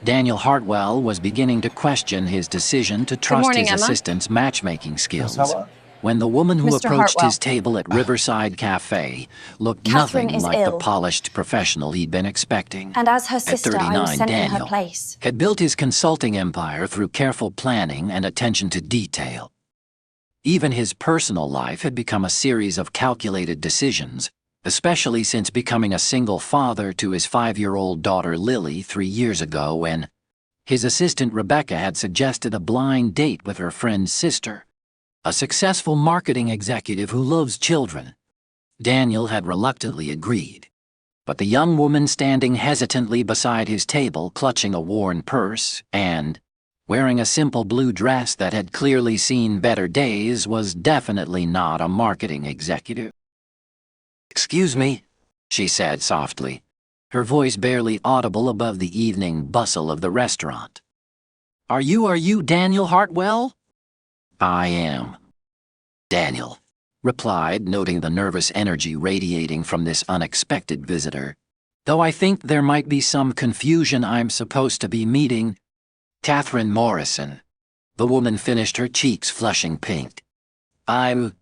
Daniel Hartwell was beginning to question his decision to Good trust morning, his Emma. assistant's matchmaking skills. Hello. When the woman who Mr. approached Hartwell. his table at Riverside Cafe looked Catherine nothing is like the ill. polished professional he'd been expecting. And as her At sister, I 39, was sent in her Daniel place. had built his consulting empire through careful planning and attention to detail. Even his personal life had become a series of calculated decisions, especially since becoming a single father to his 5-year-old daughter Lily 3 years ago when his assistant Rebecca had suggested a blind date with her friend's sister, a successful marketing executive who loves children. Daniel had reluctantly agreed, but the young woman standing hesitantly beside his table clutching a worn purse and wearing a simple blue dress that had clearly seen better days was definitely not a marketing executive. "Excuse me," she said softly, her voice barely audible above the evening bustle of the restaurant. Are you Daniel Hartwell?" "I am," Daniel replied, noting the nervous energy radiating from this unexpected visitor. "Though I think there might be some confusion, I'm supposed to be meeting Catherine Morrison." The woman finished, her cheeks flushing pink. I'm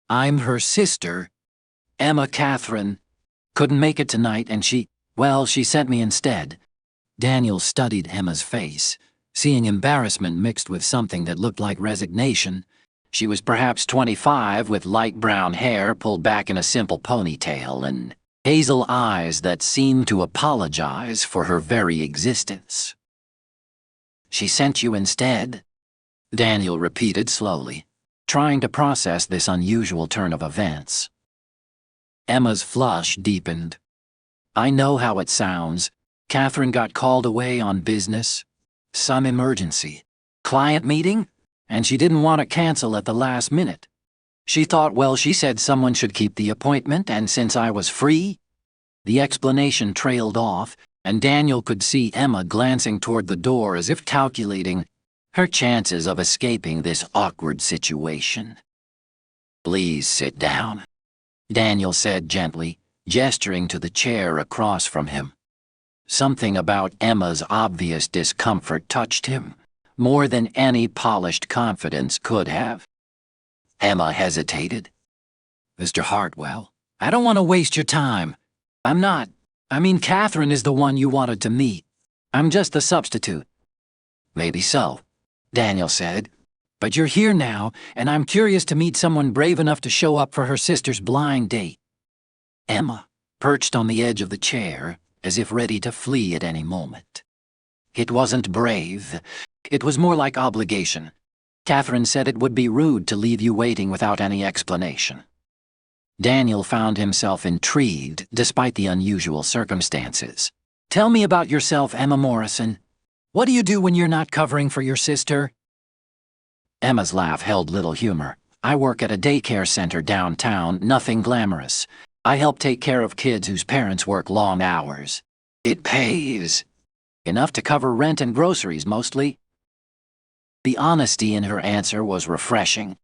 her sister, Emma. Catherine couldn't make it tonight and she sent me instead." Daniel studied Emma's face, seeing embarrassment mixed with something that looked like resignation. She was perhaps 25, with light brown hair pulled back in a simple ponytail and hazel eyes that seemed to apologize for her very existence. "She sent you instead?" Daniel repeated slowly, trying to process this unusual turn of events. Emma's flush deepened. "I know how it sounds. Catherine got called away on business. Some emergency. Client meeting? And she didn't want to cancel at the last minute. She said someone should keep the appointment, and since I was free..." The explanation trailed off, and Daniel could see Emma glancing toward the door as if calculating her chances of escaping this awkward situation. "Please sit down," Daniel said gently, gesturing to the chair across from him. Something about Emma's obvious discomfort touched him, more than any polished confidence could have. Emma hesitated. "Mr. Hartwell, I don't want to waste your time. Catherine is the one you wanted to meet. I'm just the substitute." "Maybe so," Daniel said, "but you're here now, and I'm curious to meet someone brave enough to show up for her sister's blind date." Emma perched on the edge of the chair, as if ready to flee at any moment. "It wasn't brave. It was more like obligation. Catherine said it would be rude to leave you waiting without any explanation." Daniel found himself intrigued despite the unusual circumstances. "Tell me about yourself, Emma Morrison. What do you do when you're not covering for your sister?" Emma's laugh held little humor. "I work at a daycare center downtown, nothing glamorous. I help take care of kids whose parents work long hours. It pays enough to cover rent and groceries mostly." The honesty in her answer was refreshing.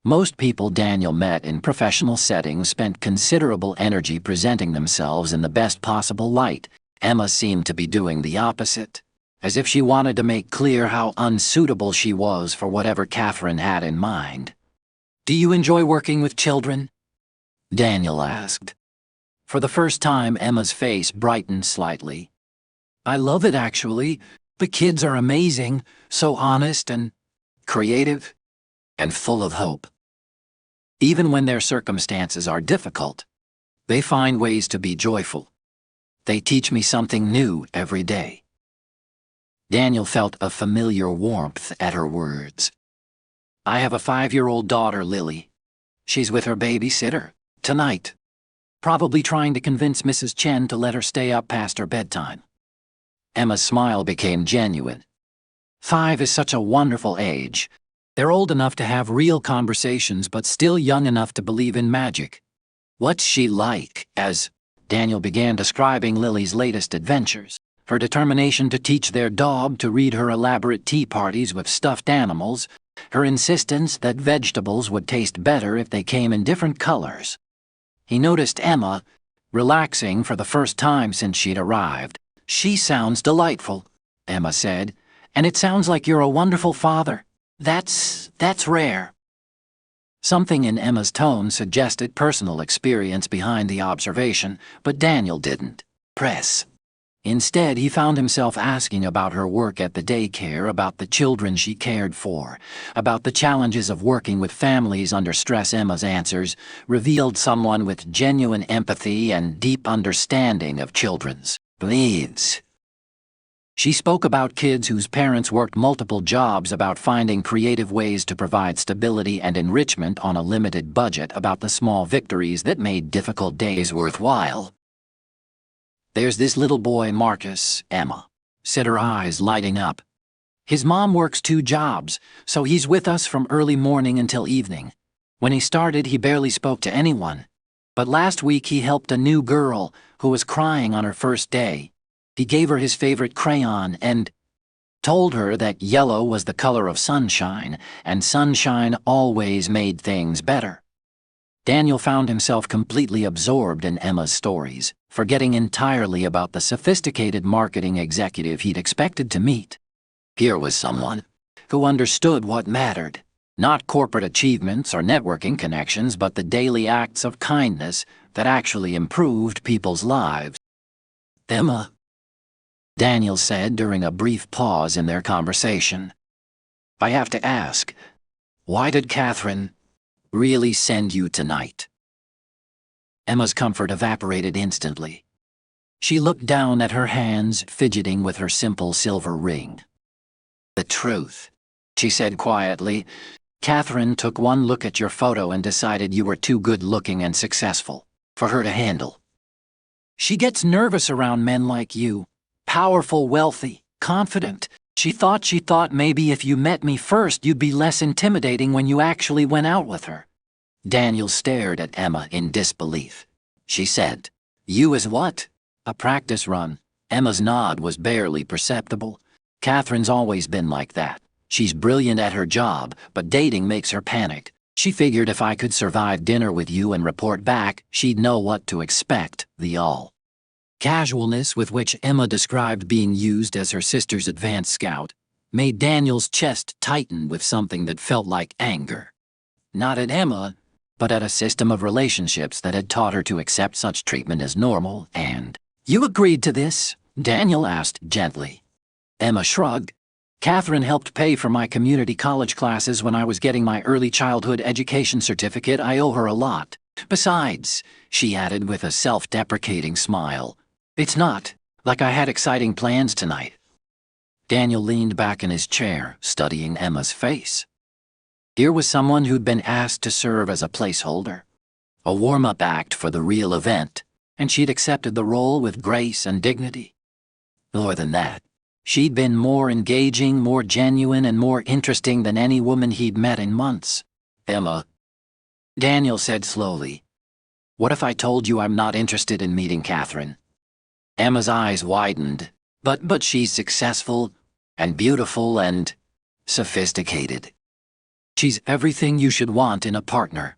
Most people Daniel met in professional settings spent considerable energy presenting themselves in the best possible light. Emma seemed to be doing the opposite, as if she wanted to make clear how unsuitable she was for whatever Catherine had in mind. "Do you enjoy working with children?" Daniel asked. For the first time, Emma's face brightened slightly. "I love it, actually. The kids are amazing, so honest and creative, and full of hope. Even when their circumstances are difficult, they find ways to be joyful. They teach me something new every day." Daniel felt a familiar warmth at her words. "I have a 5-year-old daughter, Lily. She's with her babysitter tonight, probably trying to convince Mrs. Chen to let her stay up past her bedtime." Emma's smile became genuine. 5 is such a wonderful age. They're old enough to have real conversations, but still young enough to believe in magic. "What's she like?" As Daniel began describing Lily's latest adventures, her determination to teach their dog to read her elaborate tea parties with stuffed animals, her insistence that vegetables would taste better if they came in different colors. He noticed Emma, relaxing for the first time since she'd arrived. "She sounds delightful. Emma said, "and it sounds like you're a wonderful father. That's rare." Something in Emma's tone suggested personal experience behind the observation, but Daniel didn't press. Instead, he found himself asking about her work at the daycare, about the children she cared for, about the challenges of working with families under stress. Emma's answers revealed someone with genuine empathy and deep understanding of children's needs. She spoke about kids whose parents worked multiple jobs, about finding creative ways to provide stability and enrichment on a limited budget, about the small victories that made difficult days worthwhile. "There's this little boy, Marcus," Emma said, her eyes lighting up. "His mom works 2 jobs, so he's with us from early morning until evening. When he started, he barely spoke to anyone. But last week he helped a new girl who was crying on her first day. He gave her his favorite crayon and told her that yellow was the color of sunshine, and sunshine always made things better." Daniel found himself completely absorbed in Emma's stories, forgetting entirely about the sophisticated marketing executive he'd expected to meet. Here was someone who understood what mattered, not corporate achievements or networking connections, but the daily acts of kindness that actually improved people's lives. "Emma," Daniel said during a brief pause in their conversation, "I have to ask, why did Catherine really send you tonight?" Emma's comfort evaporated instantly. She looked down at her hands, fidgeting with her simple silver ring. "The truth," she said quietly. "Catherine took one look at your photo and decided you were too good-looking and successful for her to handle. She gets nervous around men like you, powerful, wealthy, confident. She thought maybe if you met me first you'd be less intimidating when you actually went out with her." Daniel stared at Emma in disbelief. She said, "You as what? A practice run?" Emma's nod was barely perceptible. "Catherine's always been like that. She's brilliant at her job, but dating makes her panic. She figured if I could survive dinner with you and report back, she'd know what to expect." The casualness with which Emma described being used as her sister's advance scout made Daniel's chest tighten with something that felt like anger. Not at Emma, but at a system of relationships that had taught her to accept such treatment as normal. "And you agreed to this?" Daniel asked gently. Emma shrugged. "Catherine helped pay for my community college classes when I was getting my early childhood education certificate. I owe her a lot. Besides," she added with a self-deprecating smile, "it's not like I had exciting plans tonight." Daniel leaned back in his chair, studying Emma's face. Here was someone who'd been asked to serve as a placeholder, a warm-up act for the real event, and she'd accepted the role with grace and dignity. More than that, she'd been more engaging, more genuine, and more interesting than any woman he'd met in months. "Emma," Daniel said slowly, "what if I told you I'm not interested in meeting Catherine?" Emma's eyes widened. But she's successful and beautiful and sophisticated. She's everything you should want in a partner."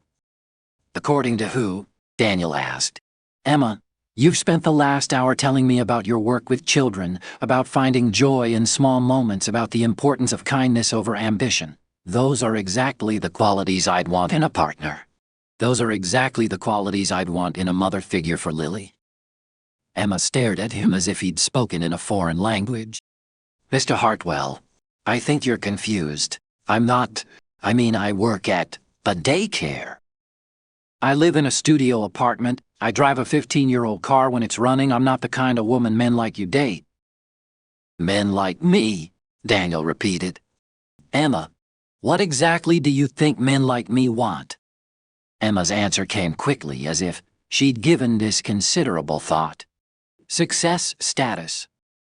"According to who?" Daniel asked. "Emma, you've spent the last hour telling me about your work with children, about finding joy in small moments, about the importance of kindness over ambition. Those are exactly the qualities I'd want in a partner. Those are exactly the qualities I'd want in a mother figure for Lily." Emma stared at him as if he'd spoken in a foreign language. "Mr. Hartwell, I think you're confused. I'm not. I work at a daycare. I live in a studio apartment. I drive a 15-year-old car when it's running. I'm not the kind of woman men like you date." "Men like me?" Daniel repeated. "Emma, what exactly do you think men like me want?" Emma's answer came quickly, as if she'd given this considerable thought. "Success, status.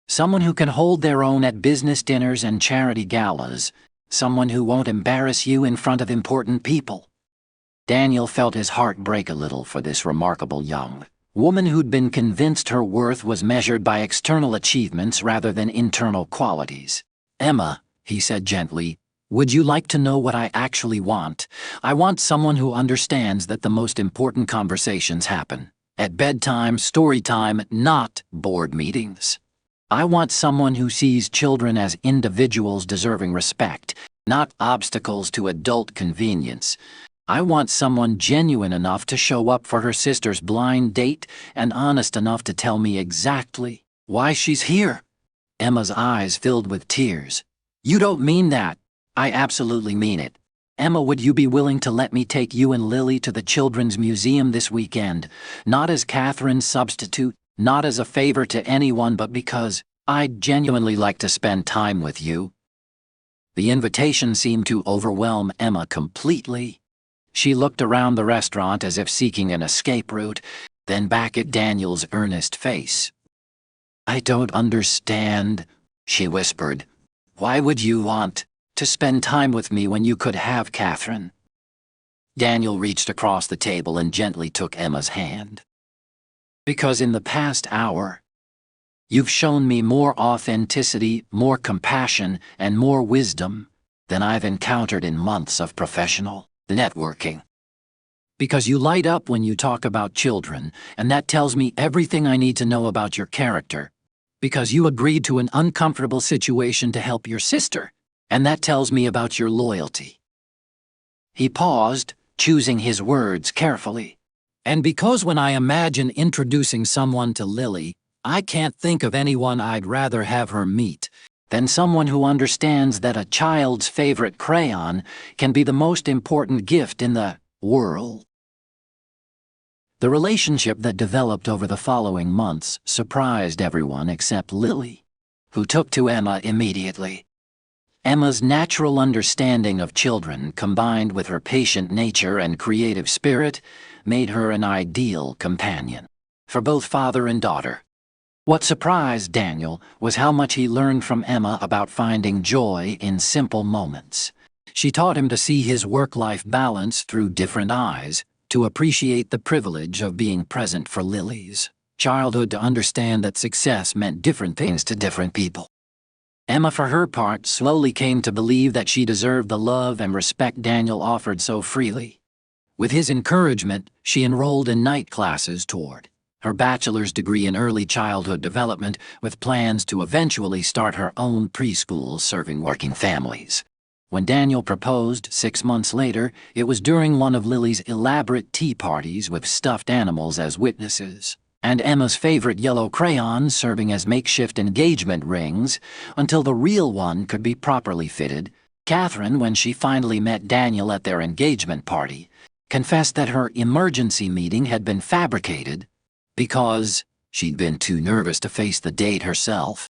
Someone who can hold their own at business dinners and charity galas. Someone who won't embarrass you in front of important people." Daniel felt his heart break a little for this remarkable young woman who'd been convinced her worth was measured by external achievements rather than internal qualities. "Emma," he said gently, "would you like to know what I actually want? I want someone who understands that the most important conversations happen at bedtime, story time, not board meetings." I want someone who sees children as individuals deserving respect, not obstacles to adult convenience. I want someone genuine enough to show up for her sister's blind date and honest enough to tell me exactly why she's here. Emma's eyes filled with tears. You don't mean that. I absolutely mean it. Emma, would you be willing to let me take you and Lily to the Children's Museum this weekend? Not as Catherine's substitute, not as a favor to anyone, but because I'd genuinely like to spend time with you. The invitation seemed to overwhelm Emma completely. She looked around the restaurant as if seeking an escape route, then back at Daniel's earnest face. I don't understand, she whispered. Why would you want to spend time with me when you could have Catherine? Daniel reached across the table and gently took Emma's hand. Because in the past hour, you've shown me more authenticity, more compassion, and more wisdom than I've encountered in months of professional networking. Because you light up when you talk about children, and that tells me everything I need to know about your character. Because you agreed to an uncomfortable situation to help your sister, and that tells me about your loyalty. He paused, choosing his words carefully. And because when I imagine introducing someone to Lily, I can't think of anyone I'd rather have her meet than someone who understands that a child's favorite crayon can be the most important gift in the world. The relationship that developed over the following months surprised everyone except Lily, who took to Emma immediately. Emma's natural understanding of children, combined with her patient nature and creative spirit, made her an ideal companion for both father and daughter. What surprised Daniel was how much he learned from Emma about finding joy in simple moments. She taught him to see his work-life balance through different eyes, to appreciate the privilege of being present for Lily's childhood, to understand that success meant different things to different people. Emma, for her part, slowly came to believe that she deserved the love and respect Daniel offered so freely. With his encouragement, she enrolled in night classes toward her bachelor's degree in early childhood development, with plans to eventually start her own preschool serving working families. When Daniel proposed 6 months later, it was during one of Lily's elaborate tea parties with stuffed animals as witnesses, and Emma's favorite yellow crayons serving as makeshift engagement rings until the real one could be properly fitted. Catherine, when she finally met Daniel at their engagement party, confessed that her emergency meeting had been fabricated because she'd been too nervous to face the date herself.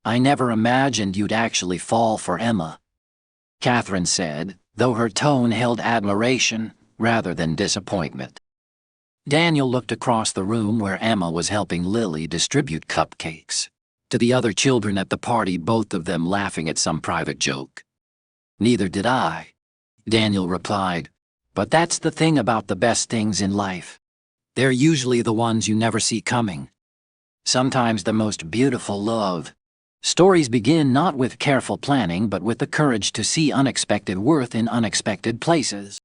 I never imagined you'd actually fall for Emma, Catherine said, though her tone held admiration rather than disappointment. Daniel looked across the room where Emma was helping Lily distribute cupcakes to the other children at the party, both of them laughing at some private joke. Neither did I, Daniel replied. But that's the thing about the best things in life. They're usually the ones you never see coming. Sometimes the most beautiful love stories begin not with careful planning but with the courage to see unexpected worth in unexpected places.